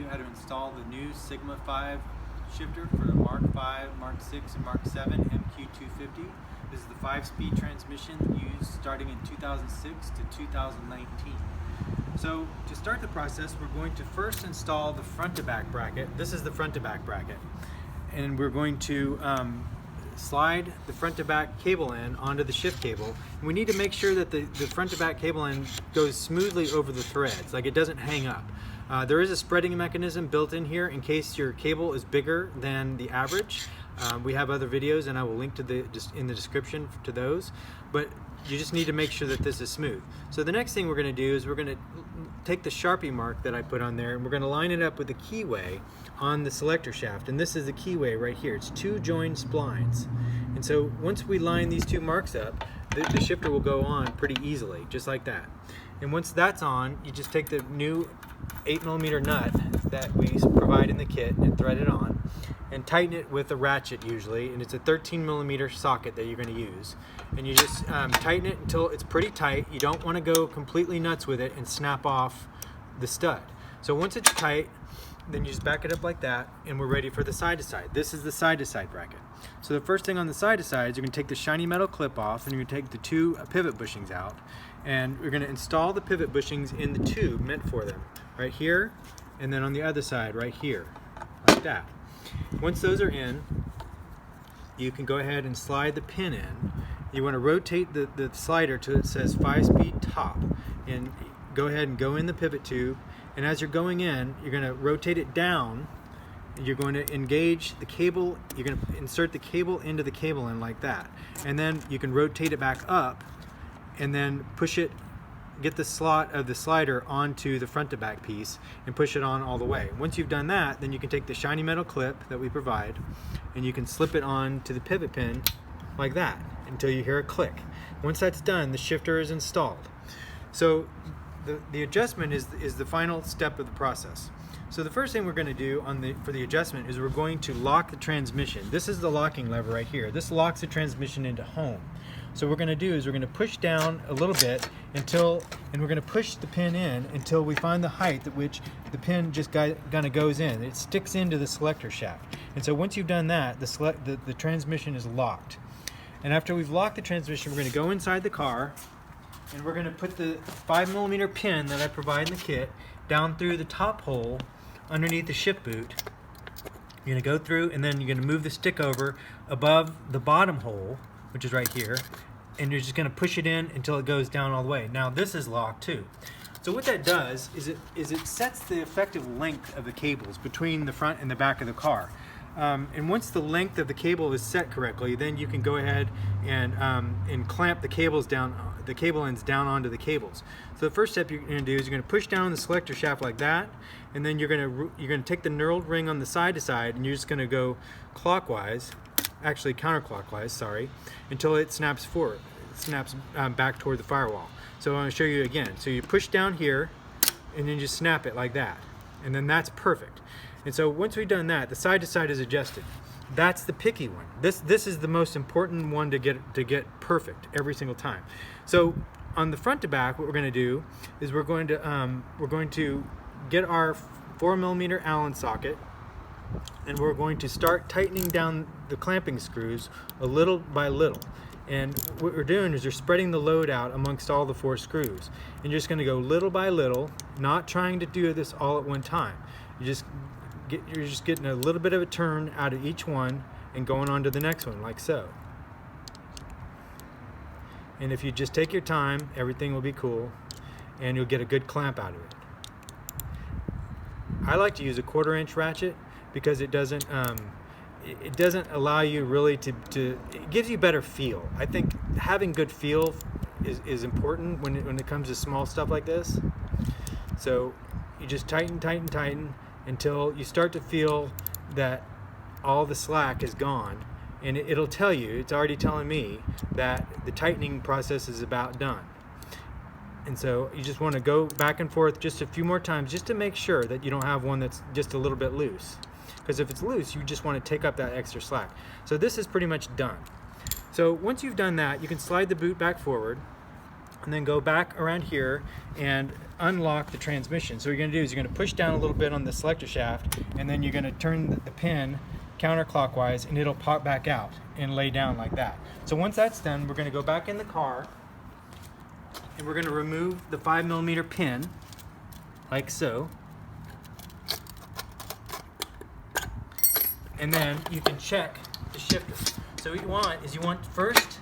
you how to install the new Sigma 5 shifter for the Mark 5, Mark 6, and Mark 7 MQ250. This is the 5-speed transmission used starting in 2006 to 2019. So to start the process, we're going to first install the front to back bracket. This is the front to back bracket. And we're going to slide the front to back cable in onto the shift cable. And we need to make sure that the front to back cable end goes smoothly over the threads, like it doesn't hang up. There is a spreading mechanism built in here in case your cable is bigger than the average. We have other videos and I will link to in the description to those, but you just need to make sure that this is smooth. So the next thing we're going to do is we're going to take the Sharpie mark that I put on there and we're going to line it up with the keyway on the selector shaft, and this is the keyway right here. It's 2 joined splines, and so once we line these 2 marks up, the shifter will go on pretty easily, just like that. And once that's on, you just take the new 8mm nut that we provide in the kit and thread it on and tighten it with a ratchet usually, and it's a 13mm socket that you're going to use, and you just tighten it until it's pretty tight. You don't want to go completely nuts with it and snap off the stud. So once it's tight, then you just back it up like that, and we're ready for the side to side. This is the side to side bracket. So the first thing on the side to side is you're going to take the shiny metal clip off, and you're going to take the 2 pivot bushings out, and we're going to install the pivot bushings in the tube meant for them, right here, and then on the other side right here, like that. Once those are in, you can go ahead and slide the pin in. You want to rotate the slider till it says 5-speed top, and go ahead and go in the pivot tube, and as you're going in, you're going to rotate it down. You're going to engage the cable, you're going to insert the cable into the cable end like that, and then you can rotate it back up and then push it, get the slot of the slider onto the front to back piece and push it on all the way. Once you've done that, then you can take the shiny metal clip that we provide and you can slip it on to the pivot pin like that until you hear a click. Once that's done, the shifter is installed. So the adjustment is the final step of the process. So the first thing we're going to do for the adjustment is we're going to lock the transmission. This is the locking lever right here. This locks the transmission into home. So what we're going to do is we're going to push down a little bit and we're going to push the pin in until we find the height at which the pin just kind of goes in. It sticks into the selector shaft. And so once you've done that, the transmission is locked. And after we've locked the transmission, we're going to go inside the car and we're going to put the 5mm pin that I provide in the kit down through the top hole underneath the shift boot. You're going to go through and then you're going to move the stick over above the bottom hole, which is right here, and you're just going to push it in until it goes down all the way. Now this is locked too. So what that does is it sets the effective length of the cables between the front and the back of the car. And once the length of the cable is set correctly, then you can go ahead and clamp the cables down, the cable ends down onto the cables. So the first step you're going to do is you're going to push down the selector shaft like that, and then you're going to take the knurled ring on the side to side, and you're just going to go clockwise, actually counterclockwise, sorry, until it snaps forward, snaps back toward the firewall. So I'm going to show you again. So you push down here, and then just snap it like that, and then that's perfect. And so once we've done that, the side to side is adjusted. That's the picky one. This is the most important one to get perfect every single time. So on the front to back, what we're going to do is we're going to get our 4mm Allen socket, and we're going to start tightening down the clamping screws a little by little. And what we're doing is you're spreading the load out amongst all the 4 screws, and you're just going to go little by little, not trying to do this all at one time. You're just getting a little bit of a turn out of each one and going on to the next one, like so. And if you just take your time, everything will be cool and you'll get a good clamp out of it. I like to use a 1/4-inch ratchet because it doesn't allow you really to it gives you better feel. I think having good feel is important when it comes to small stuff like this. So you just tighten until you start to feel that all the slack is gone, and it'll tell you, it's already telling me that the tightening process is about done. And so you just want to go back and forth just a few more times just to make sure that you don't have one that's just a little bit loose, because if it's loose, you just want to take up that extra slack. So this is pretty much done. So once you've done that, you can slide the boot back forward. and then go back around here and unlock the transmission. So what you're going to do is you're going to push down a little bit on the selector shaft, and then you're going to turn the pin counterclockwise, and it'll pop back out and lay down like that. So once that's done, we're going to go back in the car, and we're going to remove the 5mm pin like so. And then you can check the shifter. So what you want is you want first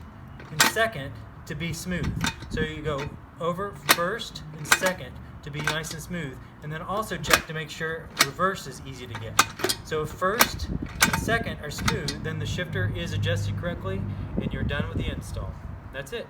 and second to be smooth. So you go over first and second to be nice and smooth, and then also check to make sure reverse is easy to get. So if first and second are smooth, then the shifter is adjusted correctly and you're done with the install. That's it.